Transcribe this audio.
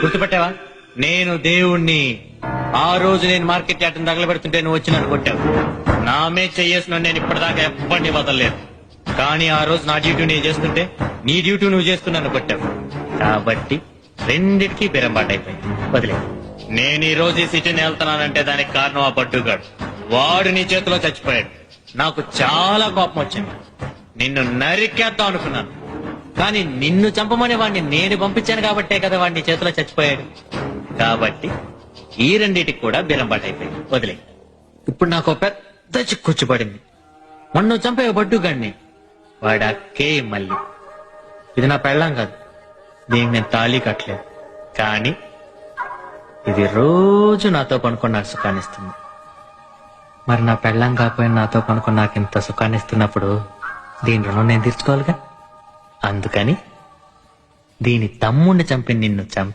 గుర్తుపట్టావా? నేను దేవుణ్ణి. ఆ రోజు నేను మార్కెట్ యార్డ్ తగలబెడుతుంటే నువ్వు వచ్చి నన్ను కొట్టావు. నామే చెయ్యేసిన నేను ఇప్పటిదాకా ఎప్పటిని వదలలేదు. కానీ ఆ రోజు నా డ్యూటీ నేను చేస్తుంటే నీ డ్యూటీ నువ్వు చేస్తూ నన్ను కొట్టావు. కాబట్టి రెండిటికీ బెరంబాటైపోయింది. వదిలే. నేను ఈ రోజు ఈ సిటీని వెళ్తున్నానంటే దానికి కారణం ఆ బడ్డుగాడు. వాడు నీ చేతిలో చచ్చిపోయాడు. నాకు చాలా కోపం వచ్చింది. నిన్ను నరికేద్దాం అనుకున్నాను. కానీ నిన్ను చంపమని వాడిని నేను పంపించాను కాబట్టే కదా వాడిని చేతిలో చచ్చిపోయాడు. కాబట్టి ఈ రెండిటికి కూడా బెరంబాటైపోయింది. వదిలే. ఇప్పుడు నాకు ఒక పెద్ద చిక్కుచ్చుపడింది. మొన్న నువ్వు చంపే బడ్డుగాడిని వాడు అక్కే మళ్ళీ. ఇది నా పెళ్ళాం కాదు, దీనికి నేను తాళి కట్టలేదు. కానీ ఇది రోజు నాతో పనుకొని నాకు సుఖాన్నిస్తుంది. మరి నా పెళ్ళాం కాకపోయినా నాతో పనుకొని నాకు ఇంత సుఖాన్నిస్తున్నప్పుడు దీని రుణం నేను తీర్చుకోవాలిగా. అందుకని దీని తమ్ముడిని చంపి నిన్ను చంపి